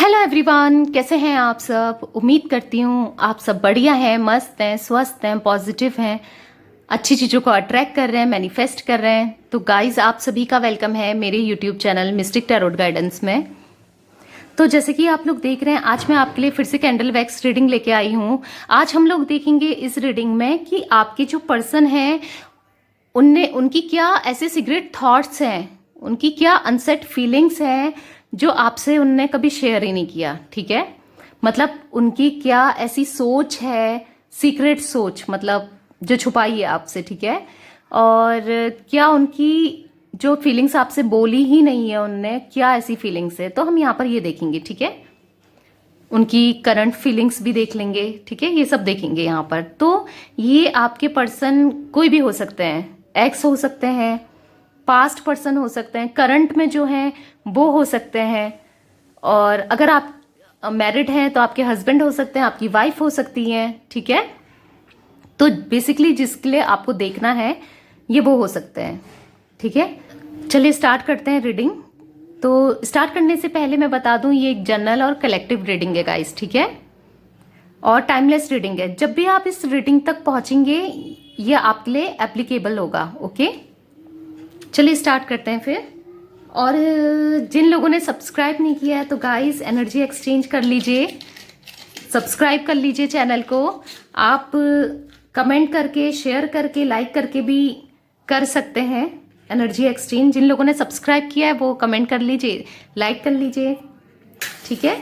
Hello everyone, कैसे हैं आप सब। उम्मीद करती हूँ आप सब बढ़िया हैं, मस्त हैं, स्वस्थ हैं, पॉजिटिव हैं, अच्छी चीज़ों को अट्रैक्ट कर रहे हैं, मैनिफेस्ट कर रहे हैं। तो गाइस, आप सभी का वेलकम है मेरे YouTube channel mistake tarot guidance में। तो जैसे कि आप लोग देख रहे हैं, आज मैं आपके लिए फिर से कैंडल वैक्स रीडिंग लेके आई हूँ। आज हम लोग देखेंगे इस रीडिंग में कि आपके जो पर्सन हैं उनकी क्या ऐसे सीक्रेट थॉट्स हैं, उनकी क्या अनसेट फीलिंग्स हैं जो आपसे उनने कभी शेयर ही नहीं किया। ठीक है, मतलब उनकी क्या ऐसी सोच है, सीक्रेट सोच, मतलब जो छुपाई है आपसे। ठीक है, और क्या उनकी जो फीलिंग्स आपसे बोली ही नहीं है उनने, क्या ऐसी फीलिंग्स है, तो हम यहाँ पर ये देखेंगे। ठीक है, उनकी करंट फीलिंग्स भी देख लेंगे। ठीक है, ये सब देखेंगे यहाँ पर। तो ये आपके पर्सन कोई भी हो सकते हैं, एक्स हो सकते हैं, पास्ट पर्सन हो सकते हैं, करंट में जो हैं वो हो सकते हैं, और अगर आप मैरिड हैं तो आपके हस्बैंड हो सकते हैं, आपकी वाइफ हो सकती हैं। ठीक है, तो बेसिकली जिसके लिए आपको देखना है ये वो हो सकते हैं। ठीक है, चलिए स्टार्ट करते हैं रीडिंग। तो स्टार्ट करने से पहले मैं बता दूं, ये एक जनरल और कलेक्टिव रीडिंग है गाइस। ठीक है, और टाइमलेस रीडिंग है। जब भी आप इस रीडिंग तक पहुंचेंगे ये आपके लिए एप्लीकेबल होगा। ओके, चलिए स्टार्ट करते हैं फिर। और जिन लोगों ने सब्सक्राइब नहीं किया है तो गाइस एनर्जी एक्सचेंज कर लीजिए, सब्सक्राइब कर लीजिए चैनल को। आप कमेंट करके, शेयर करके, लाइक करके भी कर सकते हैं एनर्जी एक्सचेंज। जिन लोगों ने सब्सक्राइब किया है वो कमेंट कर लीजिए, लाइक कर लीजिए। ठीक है,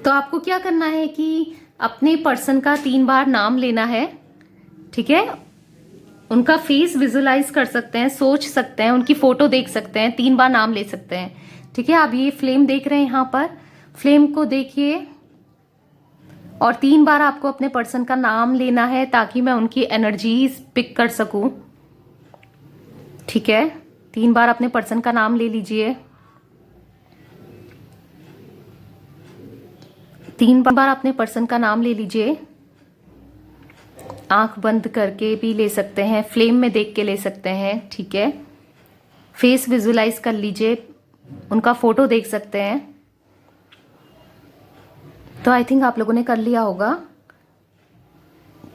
तो आपको क्या करना है कि अपने पर्सन का 3 बार नाम लेना है। ठीक है, उनका फेस विजुलाइज कर सकते हैं, सोच सकते हैं, उनकी फोटो देख सकते हैं, 3 बार नाम ले सकते हैं। ठीक है, आप ये फ्लेम देख रहे हैं, यहाँ पर फ्लेम को देखिए और 3 बार आपको अपने पर्सन का नाम लेना है ताकि मैं उनकी एनर्जीज पिक कर सकूं। ठीक है, 3 बार अपने पर्सन का नाम ले लीजिए। 3 बार अपने पर्सन का नाम ले लीजिए। आंख बंद करके भी ले सकते हैं, फ्लेम में देख के ले सकते हैं। ठीक है, फेस विजुलाइज कर लीजिए, उनका फोटो देख सकते हैं। तो आई थिंक आप लोगों ने कर लिया होगा।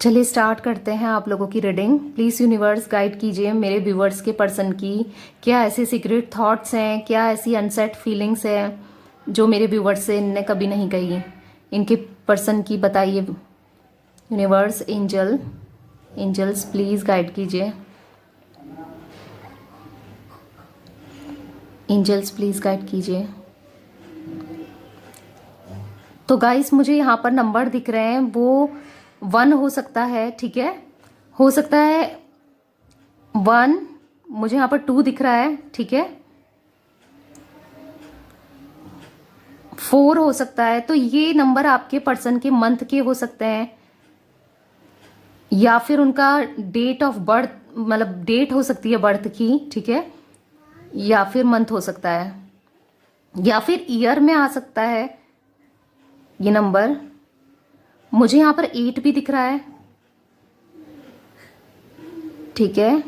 चलिए स्टार्ट करते हैं आप लोगों की रीडिंग। प्लीज यूनिवर्स गाइड कीजिए मेरे व्यूवर्स के पर्सन की क्या ऐसे सीक्रेट थॉट्स हैं, क्या ऐसी अनसेट फीलिंग्स हैं जो मेरे व्यूवर्स से इनने कभी नहीं कही। इनके पर्सन की बताइए यूनिवर्स। एंजल्स प्लीज गाइड कीजिए। एंजल्स प्लीज गाइड कीजिए। तो गाइस, मुझे यहाँ पर नंबर दिख रहे हैं, वो 1 हो सकता है। ठीक है, हो सकता है 1, मुझे यहाँ पर 2 दिख रहा है। ठीक है, 4 हो सकता है। तो ये नंबर आपके पर्सन के मंथ के हो सकते हैं, या फिर उनका डेट ऑफ बर्थ, मतलब डेट हो सकती है बर्थ की। ठीक है, या फिर मंथ हो सकता है, या फिर ईयर में आ सकता है ये नंबर। मुझे यहाँ पर 8 भी दिख रहा है। ठीक है,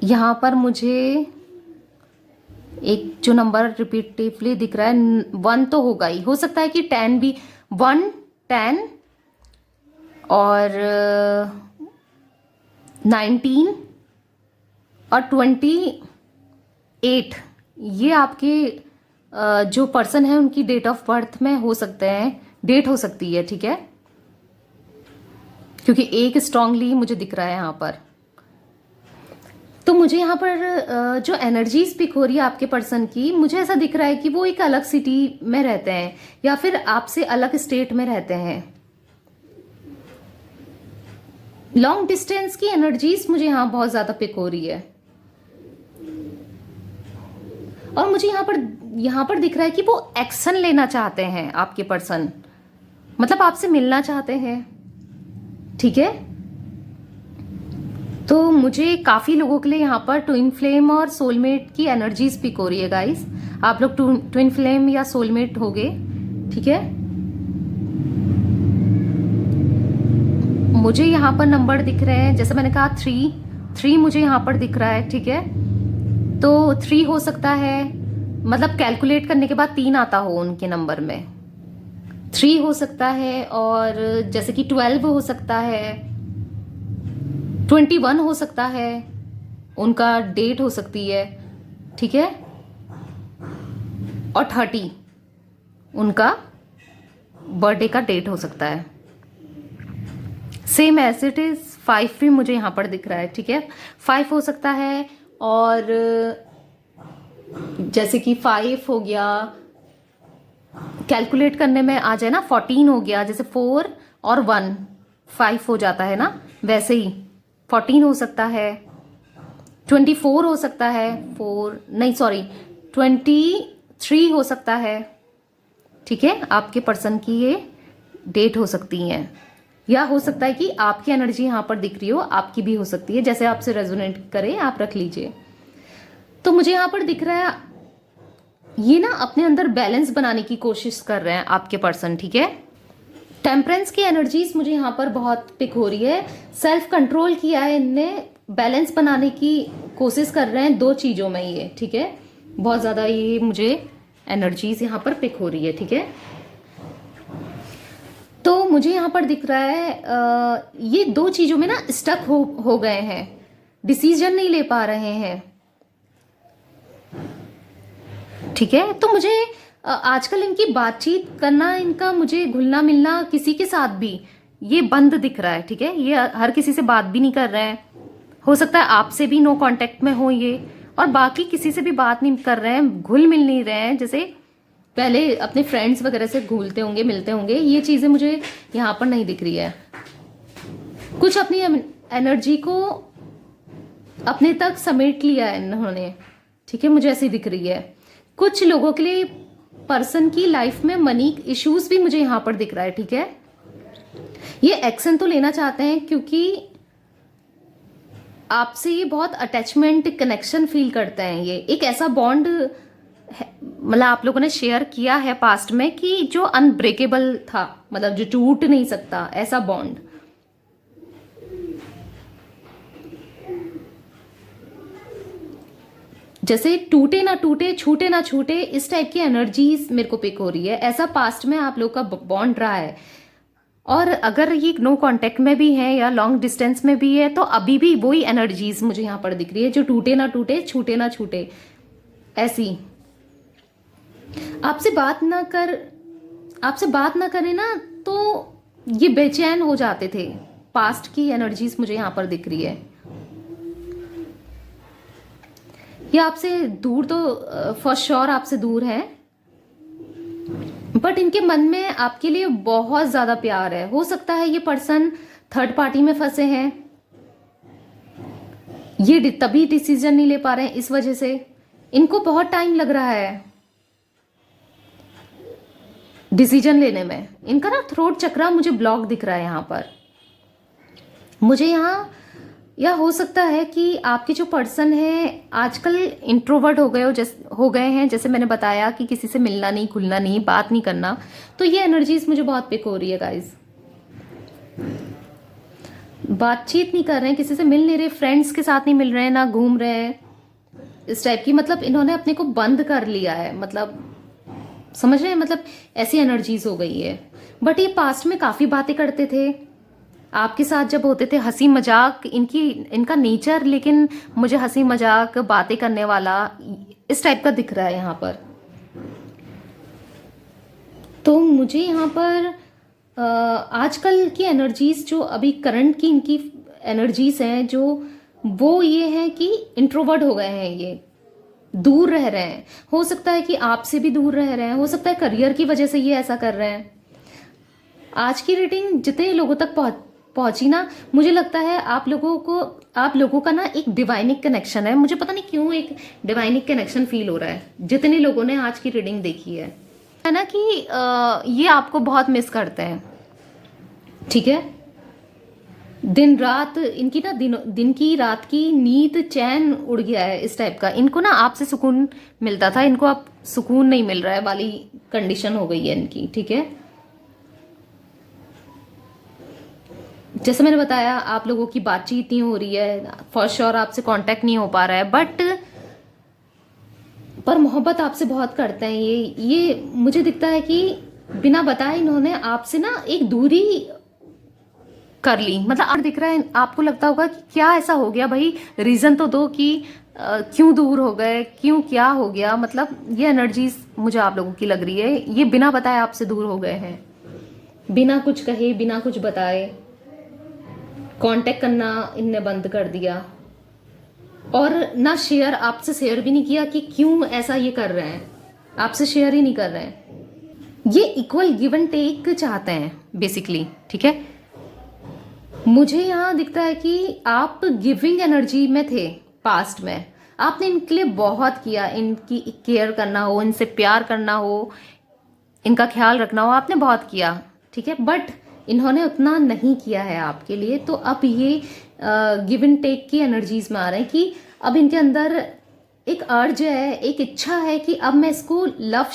यहाँ पर मुझे एक जो नंबर रिपीटिवली दिख रहा है 1 तो होगा ही, हो सकता है कि 10 भी, 1, 10 और 19 और 28, ये आपके जो पर्सन है उनकी डेट ऑफ बर्थ में हो सकते हैं, डेट हो सकती है। ठीक है, क्योंकि एक स्ट्रांगली मुझे दिख रहा है यहाँ पर। तो मुझे यहाँ पर जो एनर्जीज पिक हो रही है आपके पर्सन की, मुझे ऐसा दिख रहा है कि वो एक अलग सिटी में रहते हैं या फिर आपसे अलग स्टेट में रहते हैं। लॉन्ग डिस्टेंस की एनर्जीज मुझे यहाँ बहुत ज्यादा पिक हो रही है। और मुझे यहाँ पर दिख रहा है कि वो एक्शन लेना चाहते हैं आपके पर्सन, मतलब आपसे मिलना चाहते हैं। ठीक है, तो मुझे काफी लोगों के लिए यहाँ पर ट्विन फ्लेम और सोलमेट की एनर्जीज पिक हो रही है गाइस। आप लोग ट्विन फ्लेम या सोलमेट होगे। ठीक है, मुझे यहाँ पर नंबर दिख रहे हैं, जैसे मैंने कहा 3, 3 मुझे यहाँ पर दिख रहा है, ठीक है। तो 3 हो सकता है, मतलब कैलकुलेट करने के बाद 3 आता हो उनके नंबर में, 3 हो सकता है। और जैसे कि 12 हो सकता है, 21 हो सकता है, उनका डेट हो सकती है, ठीक है। और 30 उनका बर्थडे का डेट हो सकता है। सेम एज इट इज 5 भी मुझे यहाँ पर दिख रहा है, ठीक है। 5 हो सकता है, और जैसे कि 5 हो गया, कैलकुलेट करने में आ जाए ना, 14 हो गया, जैसे 4 और 1 5 हो जाता है ना, वैसे ही 14 हो सकता है, 24 हो सकता है, 23 हो सकता है, ठीक है। आपके पर्सन की ये डेट हो सकती है, या हो सकता है कि आपकी एनर्जी यहाँ पर दिख रही हो, आपकी भी हो सकती है, जैसे आपसे रेजोनेट करे आप रख लीजिए। तो मुझे यहाँ पर दिख रहा है ये ना अपने अंदर बैलेंस बनाने की कोशिश कर रहे हैं आपके पर्सन, ठीक है। टेम्परेंस की एनर्जीज मुझे यहाँ पर बहुत पिक हो रही है। सेल्फ कंट्रोल किया है इनने, बैलेंस बनाने की कोशिश कर रहे हैं 2 चीजों में ये, ठीक है। बहुत ज्यादा ये मुझे एनर्जीज यहाँ पर पिक हो रही है, ठीक है। तो मुझे यहाँ पर दिख रहा है ये 2 चीजों में ना स्टक हो गए हैं, डिसीजन नहीं ले पा रहे हैं, ठीक है। तो मुझे आजकल इनकी बातचीत करना, इनका मुझे घुलना मिलना किसी के साथ भी ये बंद दिख रहा है, ठीक है। ये हर किसी से बात भी नहीं कर रहे हैं, हो सकता है आपसे भी नो कांटेक्ट में हो ये, और बाकी किसी से भी बात नहीं कर रहे हैं, घुल मिल नहीं रहे हैं, जैसे पहले अपने फ्रेंड्स वगैरह से घूलते होंगे, मिलते होंगे। ये चीजें मुझे यहाँ पर नहीं दिख रही है। कुछ अपनी एनर्जी को अपने तक समेट लिया है इन्होंने, ठीक है, मुझे ऐसी दिख रही है। कुछ लोगों के लिए पर्सन की लाइफ में मनी इश्यूज भी मुझे यहाँ पर दिख रहा है, ठीक है। ये एक्शन तो लेना चाहते हैं क्योंकि आपसे ये बहुत अटैचमेंट कनेक्शन फील करते हैं। ये एक ऐसा बॉन्ड मतलब आप लोगों ने शेयर किया है पास्ट में कि जो अनब्रेकेबल था, मतलब जो टूट नहीं सकता, ऐसा बॉन्ड। जैसे टूटे ना टूटे, छूटे ना छूटे, इस टाइप की एनर्जीज मेरे को पिक हो रही है। ऐसा पास्ट में आप लोग का बॉन्ड रहा है, और अगर ये नो कांटेक्ट में भी है या लॉन्ग डिस्टेंस में भी है, तो अभी भी वही एनर्जीज मुझे यहाँ पर दिख रही है, जो टूटे ना टूटे, छूटे ना छूटे, ऐसी। आपसे बात ना करें ना तो ये बेचैन हो जाते थे। पास्ट की एनर्जीज मुझे यहाँ पर दिख रही है। ये आपसे दूर तो फॉर श्योर आपसे दूर है, बट इनके मन में आपके लिए बहुत ज्यादा प्यार है। हो सकता है ये पर्सन थर्ड पार्टी में फंसे हैं, ये तभी डिसीजन नहीं ले पा रहे हैं, इस वजह से इनको बहुत टाइम लग रहा है डिसीजन लेने में। इनका ना थ्रोट चक्रा मुझे ब्लॉक दिख रहा है यहाँ पर मुझे यहाँ। या हो सकता है कि आपके जो पर्सन है आजकल इंट्रोवर्ट हो गए हैं, जैसे मैंने बताया कि किसी से मिलना नहीं, खुलना नहीं, बात नहीं करना। तो ये एनर्जीज मुझे बहुत पिक हो रही है गाइस। बातचीत नहीं कर रहे हैं, किसी से मिल नहीं रहे, फ्रेंड्स के साथ नहीं मिल रहे हैं, ना घूम रहे हैं, इस टाइप की। मतलब इन्होंने अपने को बंद कर लिया है, मतलब समझ रहे हैं, मतलब ऐसी एनर्जीज हो गई है। बट ये पास्ट में काफी बातें करते थे आपके साथ, जब होते थे हंसी मजाक इनका नेचर, लेकिन मुझे हंसी मजाक बातें करने वाला इस टाइप का दिख रहा है यहाँ पर। तो मुझे यहाँ पर आजकल की एनर्जीज, जो अभी करंट की इनकी एनर्जीज हैं, जो वो ये है कि इंट्रोवर्ट हो गए हैं, ये दूर रह रहे हैं। हो सकता है कि आपसे भी दूर रह रहे हैं, हो सकता है करियर की वजह से ये ऐसा कर रहे हैं। आज की रीडिंग जितने लोगों तक पहुंची ना, मुझे लगता है आप लोगों का ना एक डिवाइनिक कनेक्शन है। मुझे पता नहीं क्यों एक डिवाइनिक कनेक्शन फील हो रहा है जितने लोगों ने आज की रीडिंग देखी है ना, कि ये आपको बहुत मिस करते हैं, ठीक है। दिन रात इनकी ना दिन की रात की नींद चैन उड़ गया है, इस टाइप का। इनको ना आपसे सुकून मिलता था, इनको अब सुकून नहीं मिल रहा है वाली कंडीशन हो गई है इनकी, ठीक है। जैसे मैंने बताया, आप लोगों की बातचीत नहीं हो रही है, फॉर श्योर आपसे कांटेक्ट नहीं हो पा रहा है, पर मोहब्बत आपसे बहुत करते हैं। ये मुझे दिखता है कि बिना बताए इन्होंने आपसे ना एक दूरी कर ली। मतलब आप दिख रहा है, आपको लगता होगा कि क्या ऐसा हो गया भाई, रीजन तो दो कि क्यों दूर हो गए, क्यों, क्या हो गया। मतलब ये एनर्जीज मुझे आप लोगों की लग रही है, ये बिना बताए आपसे दूर हो गए हैं, बिना कुछ कहे, बिना कुछ बताए कांटेक्ट करना इनने बंद कर दिया, और ना शेयर, आपसे शेयर भी नहीं किया कि क्यों ऐसा ये कर रहे हैं, आपसे शेयर ही नहीं कर रहे हैं। ये इक्वल गिव एंड टेक चाहते हैं बेसिकली, ठीक है। मुझे यहाँ दिखता है कि आप गिविंग एनर्जी में थे पास्ट में, आपने इनके लिए बहुत किया, इनकी केयर करना हो, इनसे प्यार करना हो, इनका ख्याल रखना हो, आपने बहुत किया, ठीक है। बट इन्होंने उतना नहीं किया है आपके लिए, तो अब ये गिव एंड टेक की एनर्जीज में आ रहे हैं कि अब इनके अंदर एक अर्ज है, एक इच्छा है कि अब मैं इसको लव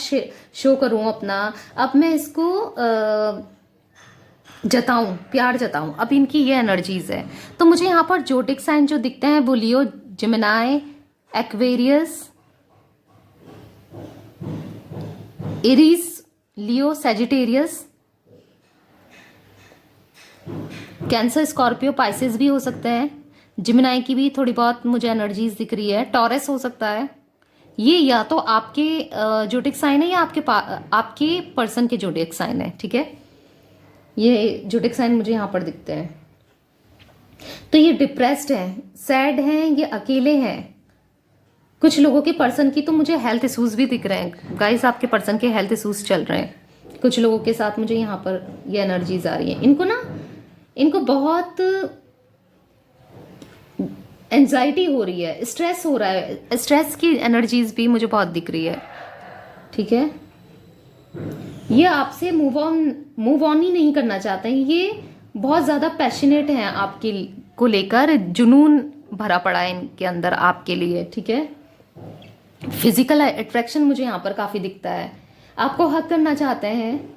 शो करूं अपना, अब मैं इसको जताऊं, प्यार जताऊं, अब इनकी ये एनर्जीज है। तो मुझे यहाँ पर जोडिक साइन जो दिखते हैं वो लियो, जेमिनाई, एक्वेरियस, एरीज, लियो, सैजिटेरियस, कैंसर, स्कॉर्पियो, पाइसेस भी हो सकते हैं। जिमिनाई की भी थोड़ी बहुत मुझे एनर्जीज दिख रही है। टॉरस हो सकता है। ये या तो आपके जोडिक साइन है या आपके पर्सन के जोडिक साइन है, ठीक है। ये जोडिक साइन मुझे यहाँ पर दिखते हैं। तो ये डिप्रेस्ड हैं, सैड हैं, ये अकेले हैं। कुछ लोगों के पर्सन की तो मुझे हेल्थ इश्यूज भी दिख रहे हैं गाइस, आपके पर्सन के हेल्थ इश्यूज चल रहे हैं कुछ लोगों के साथ। मुझे यहाँ पर ये एनर्जीज आ रही है। इनको बहुत एंजाइटी हो रही है, स्ट्रेस हो रहा है, स्ट्रेस की एनर्जीज भी मुझे बहुत दिख रही है, ठीक है। ये आपसे मूव ऑन ही नहीं करना चाहते हैं, ये बहुत ज़्यादा पैशनेट हैं आपके को लेकर, जुनून भरा पड़ा है इनके अंदर आपके लिए, ठीक है। फिजिकल अट्रैक्शन मुझे यहाँ पर काफ़ी दिखता है। आपको हक करना चाहते हैं,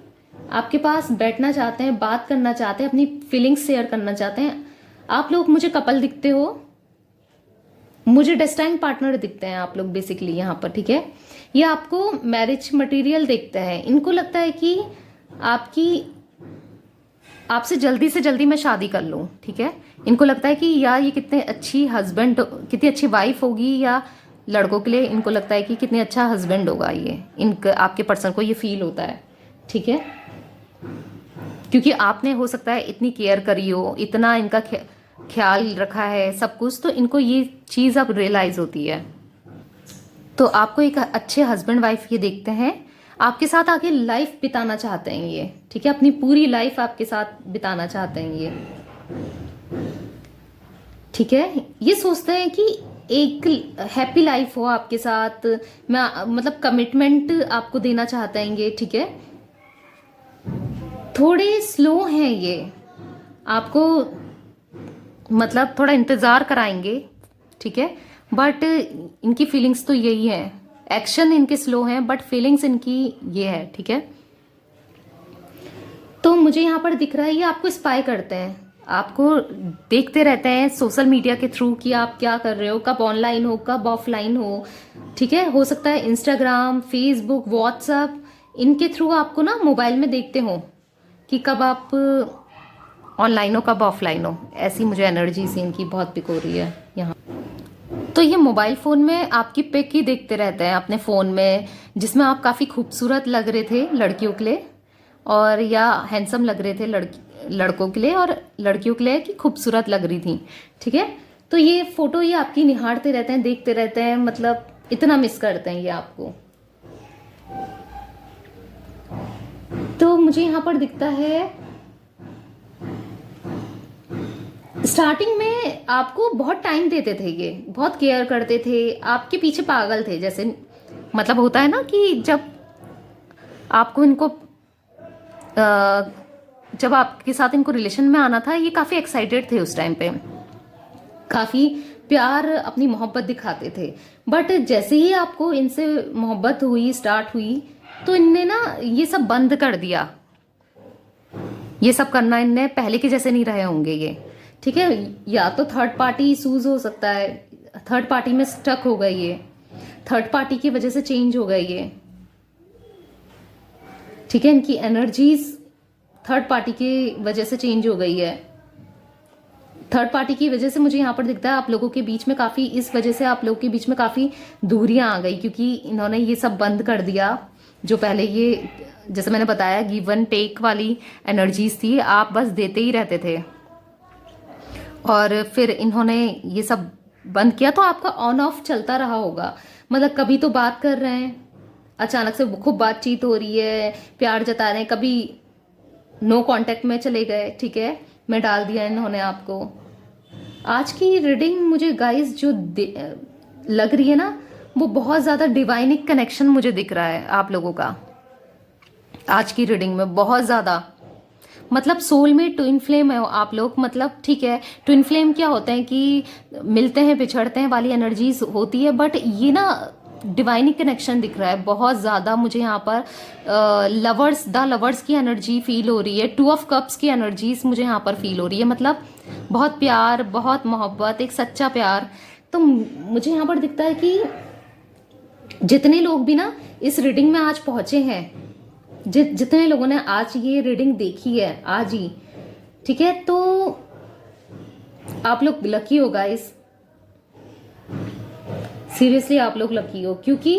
आपके पास बैठना चाहते हैं, बात करना चाहते हैं, अपनी फीलिंग्स शेयर करना चाहते हैं। आप लोग मुझे कपल दिखते हो, मुझे डेस्टाइन पार्टनर दिखते हैं आप लोग बेसिकली यहाँ पर, ठीक है। ये आपको मैरिज मटेरियल देखते हैं। इनको लगता है कि आपसे जल्दी से जल्दी मैं शादी कर लूँ, ठीक है। इनको लगता है कि यार ये कितने अच्छी हस्बैंड, कितनी अच्छी वाइफ होगी, या लड़कों के लिए इनको लगता है कि कितने अच्छा हस्बैंड होगा ये, इनका आपके पर्सन को ये फील होता है, ठीक है। क्योंकि आपने हो सकता है इतनी केयर करी हो, इतना इनका ख्याल रखा है, सब कुछ, तो इनको ये चीज़ अब रियलाइज होती है। तो आपको एक अच्छे हस्बैंड वाइफ ये देखते हैं, आपके साथ आगे लाइफ बिताना चाहते हैं ये, ठीक है। अपनी पूरी लाइफ आपके साथ बिताना चाहते हैं ये, ठीक है। ये सोचते हैं कि एक हैप्पी लाइफ हो आपके साथ, मैं मतलब कमिटमेंट आपको देना चाहते हैं ये, ठीक है। थोड़े स्लो हैं ये, आपको मतलब थोड़ा इंतज़ार कराएंगे, ठीक है। बट इनकी फीलिंग्स तो यही है, एक्शन इनके स्लो हैं बट फीलिंग्स इनकी ये है, ठीक है। तो मुझे यहाँ पर दिख रहा है ये आपको स्पाई करते हैं, आपको देखते रहते हैं सोशल मीडिया के थ्रू कि आप क्या कर रहे हो, कब ऑनलाइन हो, कब ऑफलाइन हो, ठीक है। हो सकता है इंस्टाग्राम, फेसबुक, व्हाट्सएप, इनके थ्रू आपको ना मोबाइल में देखते हो कि कब आप ऑनलाइन हो, कब ऑफलाइन हो। ऐसी मुझे एनर्जी सी इनकी बहुत पिक हो रही है यहाँ। तो ये मोबाइल फ़ोन में आपकी पिक ही देखते रहते हैं अपने फ़ोन में, जिसमें आप काफ़ी खूबसूरत लग रहे थे लड़कियों के लिए, और या हैंडसम लग रहे थे लड़कों के लिए, और लड़कियों के लिए कि खूबसूरत लग रही थी, ठीक है। तो ये फ़ोटो ये आपकी निहारते रहते हैं, देखते रहते हैं, मतलब इतना मिस करते हैं ये आपको। तो मुझे यहाँ पर दिखता है स्टार्टिंग में आपको बहुत टाइम देते थे, ये बहुत केयर करते थे, आपके पीछे पागल थे। जैसे मतलब होता है ना कि जब आपको इनको जब आपके साथ इनको रिलेशन में आना था, ये काफ़ी एक्साइटेड थे उस टाइम पे, काफ़ी प्यार, अपनी मोहब्बत दिखाते थे। बट जैसे ही आपको इनसे मोहब्बत हुई, स्टार्ट हुई, तो इनने ना ये सब बंद कर दिया, ये सब करना इनने पहले के जैसे नहीं रहे होंगे ये, ठीक है। या तो थर्ड पार्टी इशूज हो सकता है, थर्ड पार्टी में स्टक हो गई ये, थर्ड पार्टी की वजह से चेंज हो गई ये, ठीक है। इनकी एनर्जीज थर्ड पार्टी की वजह से चेंज हो गई है। थर्ड पार्टी की वजह से मुझे यहाँ पर दिखता है आप लोगों के बीच में काफ़ी, इस वजह से आप लोगों के बीच में काफ़ी दूरियां आ गई, क्योंकि इन्होंने ये सब बंद कर दिया। जो पहले ये, जैसे मैंने बताया, गिव एंड टेक वाली एनर्जीज थी, आप बस देते ही रहते थे, और फिर इन्होंने ये सब बंद किया। तो आपका ऑन ऑफ चलता रहा होगा, मतलब कभी तो बात कर रहे हैं, अचानक से खूब बातचीत हो रही है, प्यार जता रहे हैं, कभी नो कांटेक्ट में चले गए, ठीक है, मैं डाल दिया इन्होंने आपको। आज की रीडिंग मुझे गाइस जो लग रही है ना, वो बहुत ज़्यादा डिवाइनिक कनेक्शन मुझे दिख रहा है आप लोगों का आज की रीडिंग में, बहुत ज़्यादा। मतलब सोल में ट्विन फ्लेम है आप लोग, मतलब ठीक है, ट्विन फ्लेम क्या होते हैं कि मिलते हैं बिछड़ते हैं वाली एनर्जीज होती है, बट ये ना डिवाइनिक कनेक्शन दिख रहा है बहुत ज़्यादा मुझे यहाँ पर। द लवर्स की एनर्जी फील हो रही है, 2 ऑफ कप्स की एनर्जीज मुझे यहाँ पर फील हो रही है, मतलब बहुत प्यार, बहुत मोहब्बत, एक सच्चा प्यार। तो मुझे यहाँ पर दिखता है कि जितने लोग भी ना इस रीडिंग में आज पहुंचे हैं, जितने लोगों ने आज ये रीडिंग देखी है आज ही, ठीक है, तो आप लोग लकी हो गाइस, सीरियसली आप लोग लकी हो, क्योंकि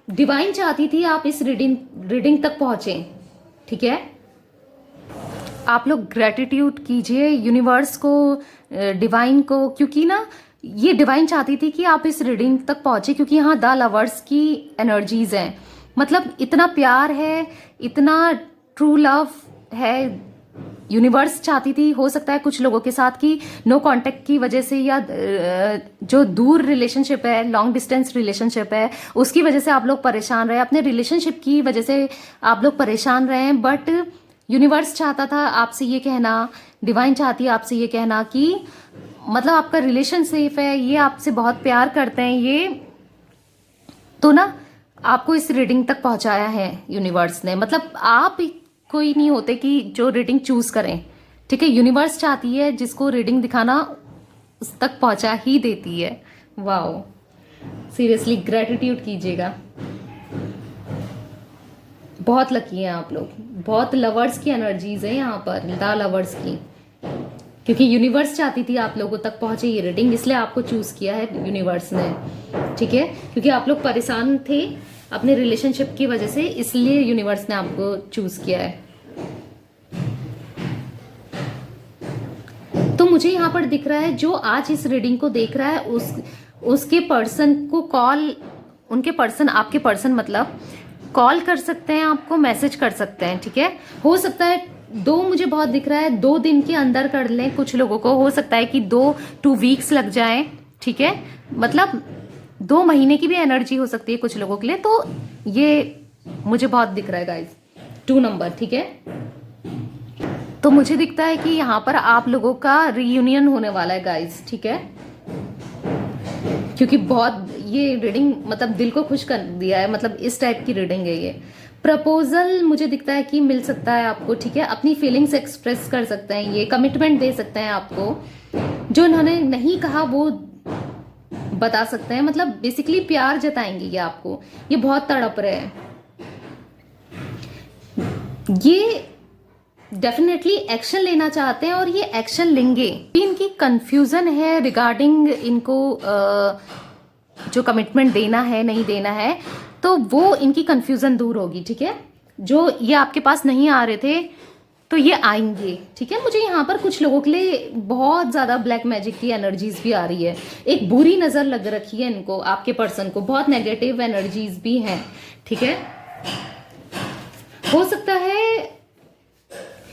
डिवाइन चाहती थी आप इस रीडिंग तक पहुंचे, ठीक है। आप लोग ग्रेटिट्यूड कीजिए यूनिवर्स को, डिवाइन को, क्योंकि ना ये डिवाइन चाहती थी कि आप इस रीडिंग तक पहुंचे, क्योंकि यहाँ द लवर्स की एनर्जीज हैं, मतलब इतना प्यार है, इतना ट्रू लव है। यूनिवर्स चाहती थी, हो सकता है कुछ लोगों के साथ कि नो कांटेक्ट की वजह से, या जो दूर रिलेशनशिप है, लॉन्ग डिस्टेंस रिलेशनशिप है, उसकी वजह से आप लोग परेशान रहे, अपने रिलेशनशिप की वजह से आप लोग परेशान रहे हैं, बट यूनिवर्स चाहता था आपसे ये कहना, डिवाइन चाहती है आपसे ये कहना कि मतलब आपका रिलेशन सेफ है, ये आपसे बहुत प्यार करते हैं ये, तो ना आपको इस रीडिंग तक पहुंचाया है यूनिवर्स ने। मतलब आप कोई नहीं होते कि जो रीडिंग चूज करें, ठीक है, यूनिवर्स चाहती है जिसको रीडिंग दिखाना उस तक पहुंचा ही देती है। वाओ, सीरियसली ग्रेटिट्यूड कीजिएगा, बहुत लकी हैं आप लोग, बहुत लवर्स की एनर्जीज है यहाँ पर, द लवर्स की, क्योंकि यूनिवर्स चाहती थी आप लोगों तक पहुंचे ये रीडिंग, इसलिए आपको चूज किया है यूनिवर्स ने, ठीक है, क्योंकि आप लोग परेशान थे अपने रिलेशनशिप की वजह से, इसलिए यूनिवर्स ने आपको चूज किया है। तो मुझे यहाँ पर दिख रहा है जो आज इस रीडिंग को देख रहा है उसके पर्सन को कॉल, उनके पर्सन, आपके पर्सन मतलब कॉल कर सकते हैं आपको, मैसेज कर सकते हैं, ठीक है। हो सकता है मुझे बहुत दिख रहा है 2 दिन के अंदर कर लें, कुछ लोगों को हो सकता है कि 2 वीक्स लग जाए, ठीक है, मतलब 2 महीने की भी एनर्जी हो सकती है कुछ लोगों के लिए। तो ये मुझे बहुत दिख रहा है गाइज, 2 नंबर, ठीक है। तो मुझे दिखता है कि यहाँ पर आप लोगों का रीयूनियन होने वाला है गाइज, ठीक है, क्योंकि बहुत ये रीडिंग मतलब दिल को खुश कर दिया है, मतलब इस टाइप की रीडिंग है ये। प्रपोजल मुझे दिखता है कि मिल सकता है आपको, ठीक है, अपनी फीलिंग्स एक्सप्रेस कर सकते हैं, ये कमिटमेंट दे सकते हैं आपको, जो इन्होंने नहीं कहा वो बता सकते हैं, मतलब बेसिकली प्यार जताएंगे ये आपको, ये बहुत तड़प रहे हैं, ये डेफिनेटली एक्शन लेना चाहते हैं और ये एक्शन लेंगे। इनकी कंफ्यूजन है रिगार्डिंग इनको जो कमिटमेंट देना है नहीं देना है, तो वो इनकी कंफ्यूजन दूर होगी, ठीक है। जो ये आपके पास नहीं आ रहे थे तो ये आएंगे, ठीक है। मुझे यहाँ पर कुछ लोगों के लिए बहुत ज्यादा ब्लैक मैजिक की एनर्जीज भी आ रही है, एक बुरी नजर लग रखी है इनको, आपके पर्सन को बहुत नेगेटिव एनर्जीज भी हैं, ठीक है। हो सकता है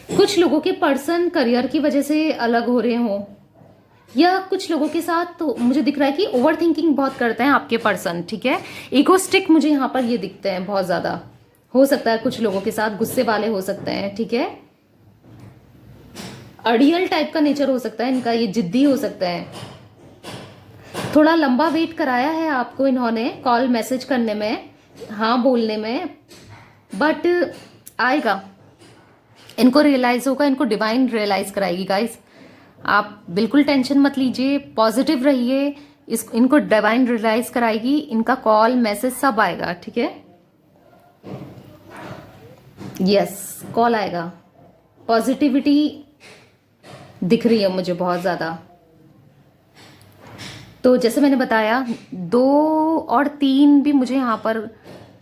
कुछ लोगों के पर्सन करियर की वजह से अलग हो रहे हो, या कुछ लोगों के साथ तो मुझे दिख रहा है कि ओवर थिंकिंग बहुत करते हैं आपके पर्सन, ठीक है। इगोस्टिक मुझे यहाँ पर ये दिखते हैं बहुत ज्यादा, हो सकता है कुछ लोगों के साथ गुस्से वाले हो सकते हैं, ठीक है। अड़ियल टाइप का नेचर हो सकता है इनका, ये जिद्दी हो सकता है, थोड़ा लंबा वेट कराया है आपको इन्होंने कॉल मैसेज करने में, हाँ बोलने में, बट आएगा, इनको रियलाइज होगा, इनको डिवाइन रियलाइज कराएगी गाइस। आप बिल्कुल टेंशन मत लीजिए, पॉजिटिव रहिए, इनको डिवाइन रियलाइज कराएगी, इनका कॉल मैसेज सब आएगा, ठीक है। यस, कॉल आएगा, पॉजिटिविटी दिख रही है मुझे बहुत ज़्यादा। तो जैसे मैंने बताया 2 और 3 भी मुझे यहाँ पर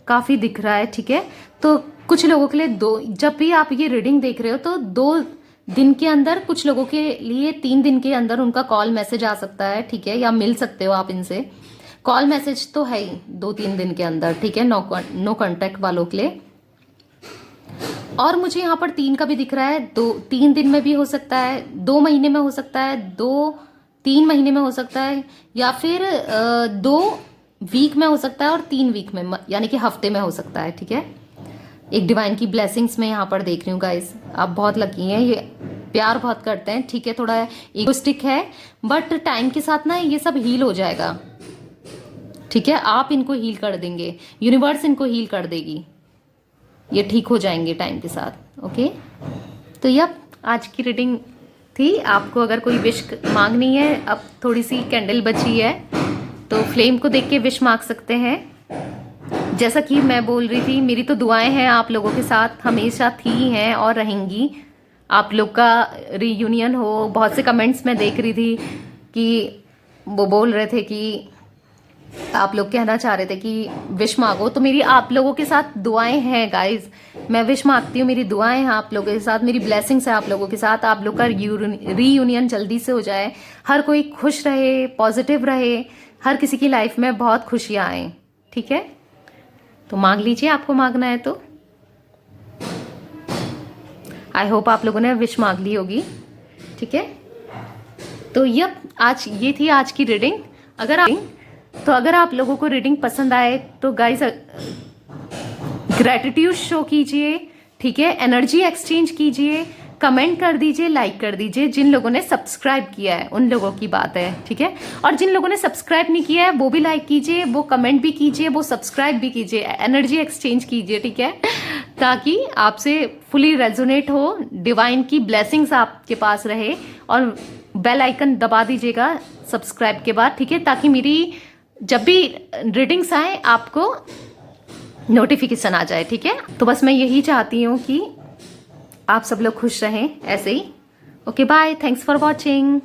काफ़ी दिख रहा है, ठीक है। तो कुछ लोगों के लिए जब भी आप ये रीडिंग देख रहे हो तो 2 दिन के अंदर, कुछ लोगों के लिए 3 दिन के अंदर उनका कॉल मैसेज आ सकता है, ठीक है, या मिल सकते हो आप इनसे। कॉल मैसेज तो है ही 2-3 दिन के अंदर, ठीक है, नो कॉन्टैक्ट वालों के लिए। और मुझे यहाँ पर 3 का भी दिख रहा है, 2-3 दिन में भी हो सकता है, 2 महीने में हो सकता है, 2-3 महीने में हो सकता है, या फिर 2 वीक में हो सकता है और 3 वीक में, यानी कि हफ्ते में हो सकता है, ठीक है। एक डिवाइन की ब्लेसिंग्स में यहाँ पर देख रही हूँ गाइस, आप बहुत लकी हैं, ये प्यार बहुत करते हैं, ठीक है, थोड़ा इगोस्टिक है, बट टाइम के साथ ना ये सब हील हो जाएगा, ठीक है। आप इनको हील कर देंगे, यूनिवर्स इनको हील कर देगी, ये ठीक हो जाएंगे टाइम के साथ, ओके। तो यह आज की रीडिंग थी। आपको अगर कोई विश मांगनी है, अब थोड़ी सी कैंडल बची है तो फ्लेम को देख के विश मांग सकते हैं। जैसा कि मैं बोल रही थी, मेरी तो दुआएं हैं आप लोगों के साथ, हमेशा थी हैं और रहेंगी। आप लोग का रीयूनियन हो, बहुत से कमेंट्स मैं देख रही थी कि वो बोल रहे थे कि आप लोग कहना चाह रहे थे कि विश मांगो, तो मेरी आप लोगों के साथ दुआएं हैं गाइज। मैं विश मांगती हूँ, मेरी दुआएं हैं आप लोगों के साथ, मेरी ब्लेसिंग्स है आप लोगों के साथ। आप लोग का रीयूनियन जल्दी से हो जाए, हर कोई खुश रहे, पॉजिटिव रहे, हर किसी की लाइफ में बहुत खुशियाँ आए, ठीक है। तो मांग लीजिए, आपको मांगना है तो। आई होप आप लोगों ने विश मांग ली होगी, ठीक है। तो ये थी आज की रीडिंग। अगर आप लोगों को रीडिंग पसंद आए तो गाइस ग्रैटिट्यूड शो कीजिए, ठीक है, एनर्जी एक्सचेंज कीजिए, कमेंट कर दीजिए, लाइक कर दीजिए। जिन लोगों ने सब्सक्राइब किया है उन लोगों की बात है, ठीक है। और जिन लोगों ने सब्सक्राइब नहीं किया है वो भी लाइक कीजिए, वो कमेंट भी कीजिए, वो सब्सक्राइब भी कीजिए, एनर्जी एक्सचेंज कीजिए, ठीक है, ताकि आपसे फुली रेजोनेट हो, डिवाइन की ब्लेसिंग्स आपके पास रहे। और बेल आइकन दबा दीजिएगा सब्सक्राइब के बाद, ठीक है, ताकि मेरी जब भी रीडिंग्स आए आपको नोटिफिकेशन आ जाए, ठीक है। तो बस मैं यही चाहती हूँ कि आप सब लोग खुश रहें ऐसे ही। Okay bye, thanks for watching.